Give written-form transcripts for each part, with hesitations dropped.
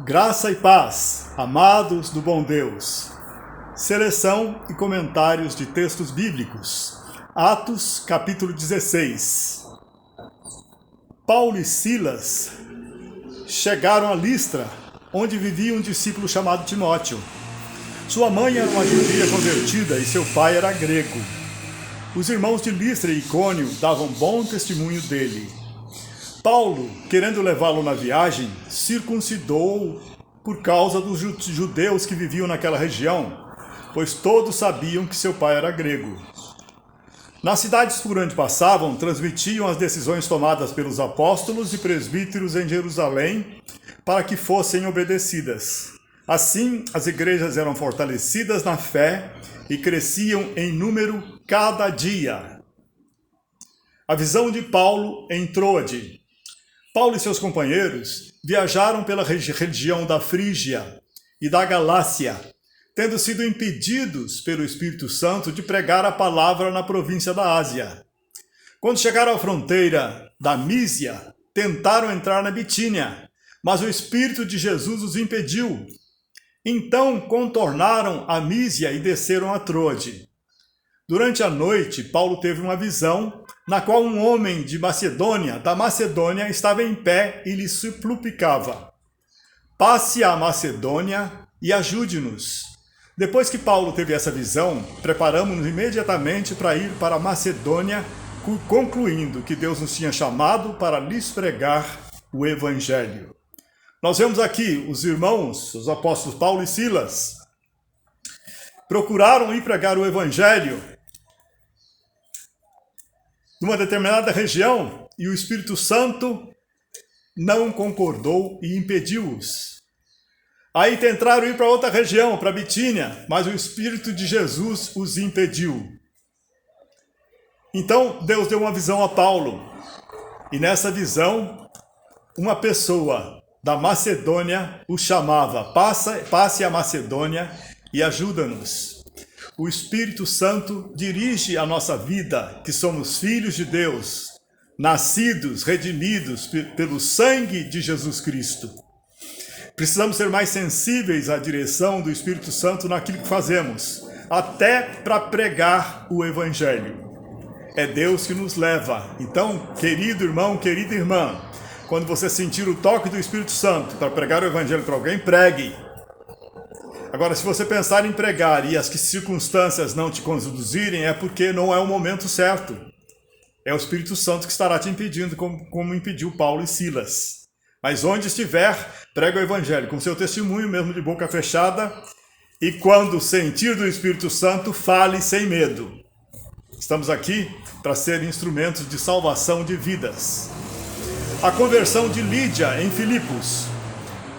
Graça e paz, amados do bom Deus. Seleção e comentários de textos bíblicos. Atos, capítulo 16. Paulo e Silas chegaram a Listra, onde vivia um discípulo chamado Timóteo. Sua mãe era uma judia convertida e seu pai era grego. Os irmãos de Listra e Icônio davam bom testemunho dele. Paulo, querendo levá-lo na viagem, circuncidou por causa dos judeus que viviam naquela região, pois todos sabiam que seu pai era grego. Nas cidades por onde passavam, transmitiam as decisões tomadas pelos apóstolos e presbíteros em Jerusalém para que fossem obedecidas. Assim, as igrejas eram fortalecidas na fé e cresciam em número cada dia. A visão de Paulo em Troade. Paulo e seus companheiros viajaram pela região da Frígia e da Galácia, tendo sido impedidos pelo Espírito Santo de pregar a palavra na província da Ásia. Quando chegaram à fronteira da Mísia, tentaram entrar na Bitínia, mas o Espírito de Jesus os impediu. Então contornaram a Mísia e desceram a Troade. Durante a noite, Paulo teve uma visão, na qual um homem da Macedônia, estava em pé e lhe suplicava: passe à Macedônia e ajude-nos. Depois que Paulo teve essa visão, preparamos-nos imediatamente para ir para a Macedônia, concluindo que Deus nos tinha chamado para lhes pregar o Evangelho. Nós vemos aqui os irmãos, os apóstolos Paulo e Silas, procuraram ir pregar o Evangelho numa determinada região e o Espírito Santo não concordou e impediu-os. Aí tentaram ir para outra região, para Bitínia, mas o Espírito de Jesus os impediu. Então Deus deu uma visão a Paulo, e nessa visão uma pessoa da Macedônia o chamava: passe à Macedônia e ajuda-nos. O Espírito Santo dirige a nossa vida, que somos filhos de Deus, nascidos, redimidos pelo sangue de Jesus Cristo. Precisamos ser mais sensíveis à direção do Espírito Santo naquilo que fazemos, até para pregar o Evangelho. É Deus que nos leva. Então, querido irmão, querida irmã, quando você sentir o toque do Espírito Santo para pregar o Evangelho para alguém, pregue. Agora, se você pensar em pregar e as circunstâncias não te conduzirem, é porque não é o momento certo. É o Espírito Santo que estará te impedindo, como impediu Paulo e Silas. Mas onde estiver, prega o Evangelho, com seu testemunho mesmo de boca fechada, e quando sentir do Espírito Santo, fale sem medo. Estamos aqui para ser instrumentos de salvação de vidas. A conversão de Lídia em Filipos.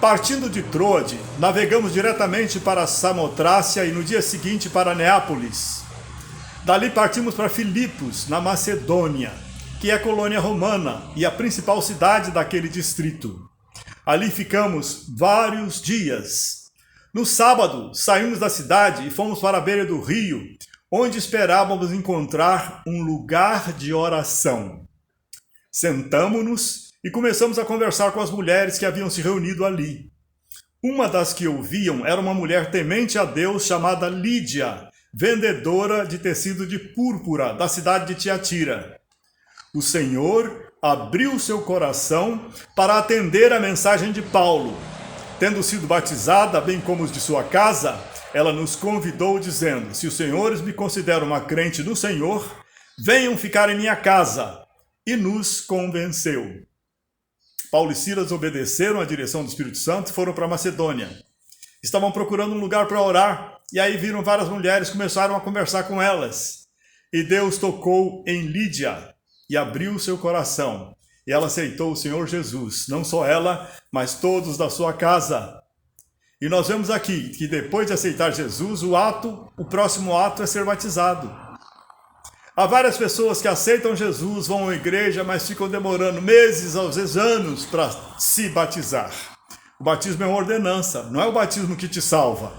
Partindo de Troade, navegamos diretamente para Samotrácia e no dia seguinte para Neápolis. Dali partimos para Filipos, na Macedônia, que é colônia romana e a principal cidade daquele distrito. Ali ficamos vários dias. No sábado, saímos da cidade e fomos para a beira do rio, onde esperávamos encontrar um lugar de oração. Sentamo-nos e começamos a conversar com as mulheres que haviam se reunido ali. Uma das que ouviam era uma mulher temente a Deus chamada Lídia, vendedora de tecido de púrpura da cidade de Tiatira. O Senhor abriu seu coração para atender a mensagem de Paulo. Tendo sido batizada, bem como os de sua casa, ela nos convidou dizendo: se os senhores me consideram uma crente no Senhor, venham ficar em minha casa. E nos convenceu. Paulo e Silas obedeceram à direção do Espírito Santo e foram para a Macedônia. Estavam procurando um lugar para orar, e aí viram várias mulheres, começaram a conversar com elas. E Deus tocou em Lídia e abriu seu coração. E ela aceitou o Senhor Jesus, não só ela, mas todos da sua casa. E nós vemos aqui que depois de aceitar Jesus, o próximo ato é ser batizado. Há várias pessoas que aceitam Jesus, vão à igreja, mas ficam demorando meses, às vezes anos, para se batizar. O batismo é uma ordenança, não é o batismo que te salva.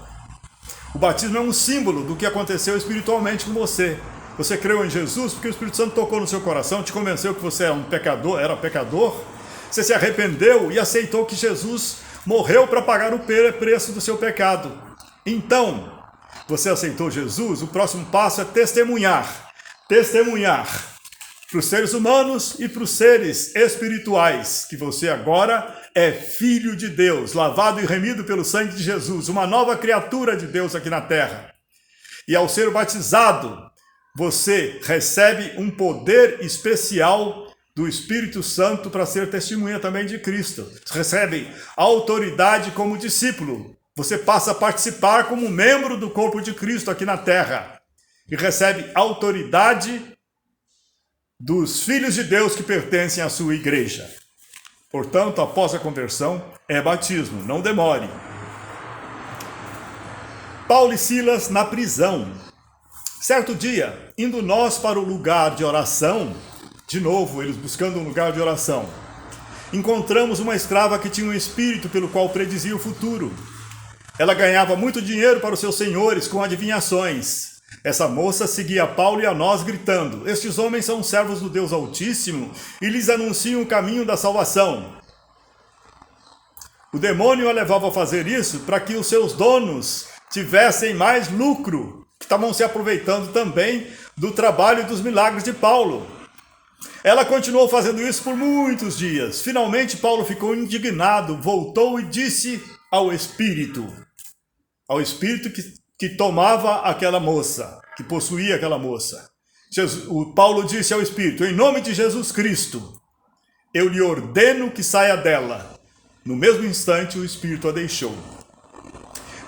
O batismo é um símbolo do que aconteceu espiritualmente com você. Você creu em Jesus porque o Espírito Santo tocou no seu coração, te convenceu que você era pecador, você se arrependeu e aceitou que Jesus morreu para pagar o preço do seu pecado. Então, você aceitou Jesus, o próximo passo é testemunhar. Testemunhar para os seres humanos e para os seres espirituais, que você agora é filho de Deus, lavado e remido pelo sangue de Jesus, uma nova criatura de Deus aqui na terra. E ao ser batizado, você recebe um poder especial do Espírito Santo para ser testemunha também de Cristo. Você recebe autoridade como discípulo. Você passa a participar como membro do corpo de Cristo aqui na terra. E recebe autoridade dos filhos de Deus que pertencem à sua igreja. Portanto, após a conversão, é batismo. Não demore. Paulo e Silas na prisão. Certo dia, indo nós para o lugar de oração, de novo, eles buscando um lugar de oração, encontramos uma escrava que tinha um espírito pelo qual predizia o futuro. Ela ganhava muito dinheiro para os seus senhores com adivinhações. Essa moça seguia a Paulo e a nós gritando: estes homens são servos do Deus Altíssimo e lhes anunciam o caminho da salvação. O demônio a levava a fazer isso para que os seus donos tivessem mais lucro, que estavam se aproveitando também do trabalho e dos milagres de Paulo. Ela continuou fazendo isso por muitos dias. Finalmente, Paulo ficou indignado, voltou e disse ao espírito que tomava aquela moça, que possuía aquela moça. Paulo disse ao espírito: em nome de Jesus Cristo, eu lhe ordeno que saia dela. No mesmo instante, o espírito a deixou.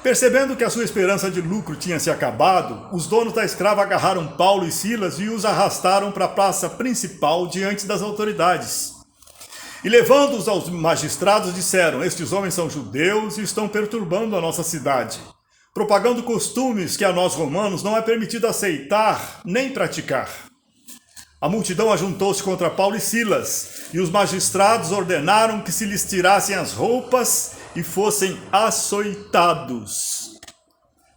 Percebendo que a sua esperança de lucro tinha se acabado, os donos da escrava agarraram Paulo e Silas e os arrastaram para a praça principal diante das autoridades. E levando-os aos magistrados, disseram: estes homens são judeus e estão perturbando a nossa cidade, propagando costumes que a nós romanos não é permitido aceitar nem praticar. A multidão ajuntou-se contra Paulo e Silas, e os magistrados ordenaram que se lhes tirassem as roupas e fossem açoitados.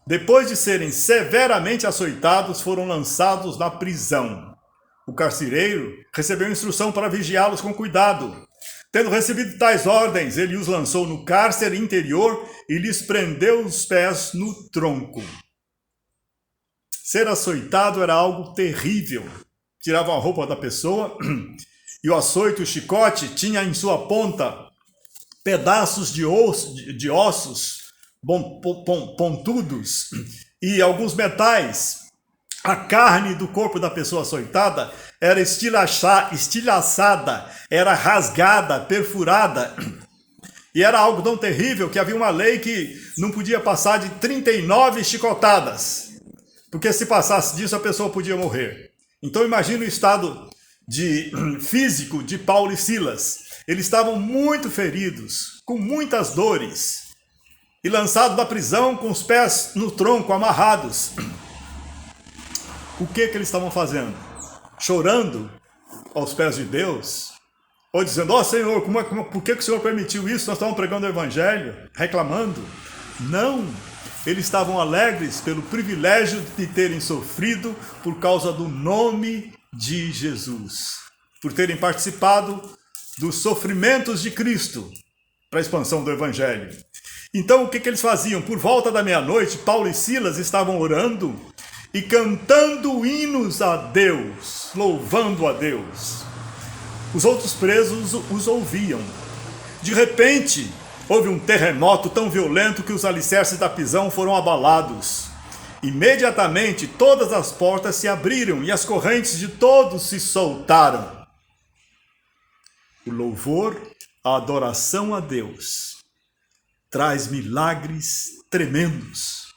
Depois de serem severamente açoitados, foram lançados na prisão. O carcereiro recebeu instrução para vigiá-los com cuidado. Tendo recebido tais ordens, ele os lançou no cárcere interior e lhes prendeu os pés no tronco. Ser açoitado era algo terrível. Tiravam a roupa da pessoa e o açoite, o chicote, tinha em sua ponta pedaços de ossos pontudos e alguns metais. A carne do corpo da pessoa açoitada era estilhaçada, era rasgada, perfurada. E era algo tão terrível que havia uma lei que não podia passar de 39 chicotadas, porque se passasse disso a pessoa podia morrer. Então imagine o estado físico de Paulo e Silas. Eles estavam muito feridos, com muitas dores, e lançados da prisão com os pés no tronco, amarrados. O que eles estavam fazendo? Chorando aos pés de Deus? Ou dizendo: ó Senhor, por que o Senhor permitiu isso? Nós estávamos pregando o Evangelho, reclamando? Não, eles estavam alegres pelo privilégio de terem sofrido por causa do nome de Jesus, por terem participado dos sofrimentos de Cristo para a expansão do Evangelho. Então, o que eles faziam? Por volta da meia-noite, Paulo e Silas estavam orando e cantando hinos a Deus, louvando a Deus. Os outros presos os ouviam. De repente, houve um terremoto tão violento que os alicerces da prisão foram abalados. Imediatamente, todas as portas se abriram e as correntes de todos se soltaram. O louvor, a adoração a Deus, traz milagres tremendos.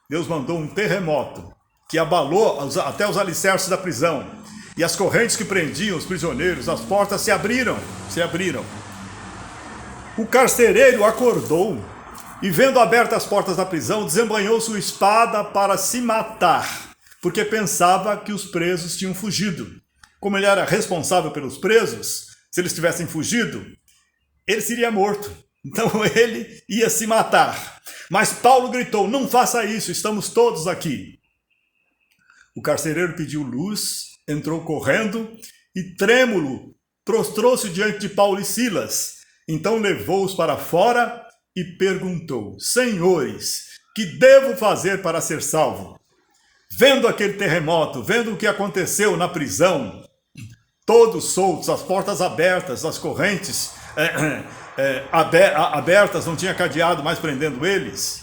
Deus mandou um terremoto que abalou até os alicerces da prisão. E as correntes que prendiam os prisioneiros, as portas se abriram. O carcereiro acordou e, vendo abertas as portas da prisão, desembanhou sua espada para se matar, porque pensava que os presos tinham fugido. Como ele era responsável pelos presos, se eles tivessem fugido, ele seria morto. Então ele ia se matar. Mas Paulo gritou: não faça isso, estamos todos aqui. O carcereiro pediu luz, entrou correndo e, trêmulo, prostrou-se diante de Paulo e Silas. Então levou-os para fora e perguntou: Senhores, que devo fazer para ser salvo? Vendo aquele terremoto, vendo o que aconteceu na prisão, todos soltos, as portas abertas, as correntes abertas, não tinha cadeado mais prendendo eles,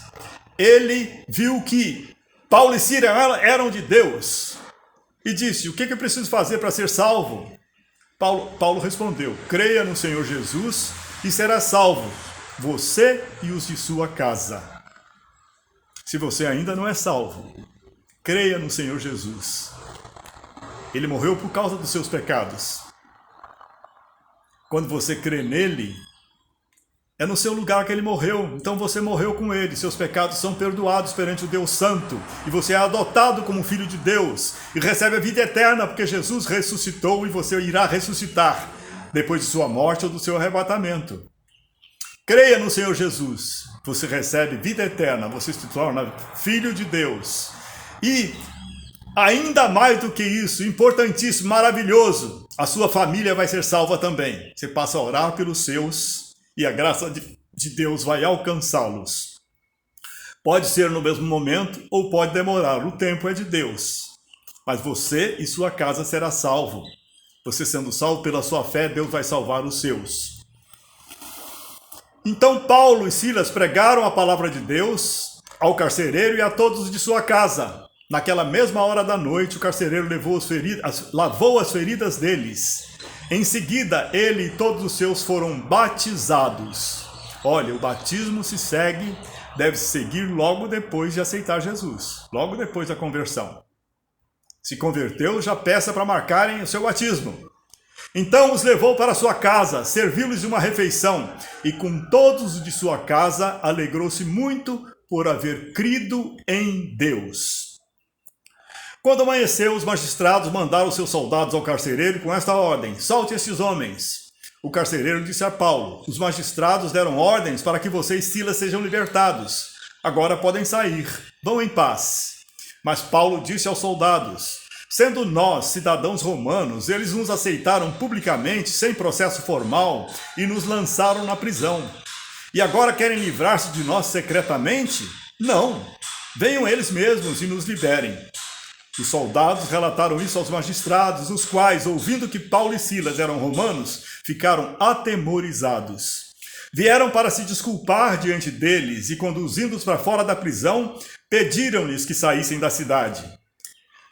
ele viu que Paulo e Sílas eram de Deus e disse: o que eu preciso fazer para ser salvo? Paulo respondeu: creia no Senhor Jesus e será salvo, você e os de sua casa. Se você ainda não é salvo, creia no Senhor Jesus. Ele morreu por causa dos seus pecados. Quando você crê nele, é no seu lugar que ele morreu. Então você morreu com ele. Seus pecados são perdoados perante o Deus Santo. E você é adotado como filho de Deus. E recebe a vida eterna, porque Jesus ressuscitou e você irá ressuscitar depois de sua morte ou do seu arrebatamento. Creia no Senhor Jesus. Você recebe vida eterna. Você se torna filho de Deus. E ainda mais do que isso, importantíssimo, maravilhoso, a sua família vai ser salva também. Você passa a orar pelos seus e a graça de Deus vai alcançá-los. Pode ser no mesmo momento ou pode demorar, o tempo é de Deus. Mas você e sua casa será salvo. Você sendo salvo pela sua fé, Deus vai salvar os seus. Então Paulo e Silas pregaram a palavra de Deus ao carcereiro e a todos de sua casa. Naquela mesma hora da noite, o carcereiro lavou as feridas deles. Em seguida, ele e todos os seus foram batizados. Olha, o batismo deve seguir logo depois de aceitar Jesus, logo depois da conversão. Se converteu, já peça para marcarem o seu batismo. Então os levou para sua casa, serviu-lhes uma refeição, e com todos de sua casa alegrou-se muito por haver crido em Deus. Quando amanheceu, os magistrados mandaram seus soldados ao carcereiro com esta ordem: solte estes homens. O carcereiro disse a Paulo: os magistrados deram ordens para que você e Silas sejam libertados. Agora podem sair, vão em paz. Mas Paulo disse aos soldados: sendo nós cidadãos romanos, eles nos aceitaram publicamente, sem processo formal, e nos lançaram na prisão. E agora querem livrar-se de nós secretamente? Não, venham eles mesmos e nos liberem. Os soldados relataram isso aos magistrados, os quais, ouvindo que Paulo e Silas eram romanos, ficaram atemorizados. Vieram para se desculpar diante deles e, conduzindo-os para fora da prisão, pediram-lhes que saíssem da cidade.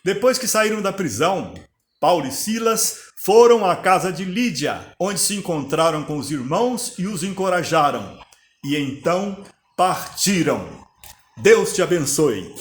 Depois que saíram da prisão, Paulo e Silas foram à casa de Lídia, onde se encontraram com os irmãos e os encorajaram. E então partiram. Deus te abençoe.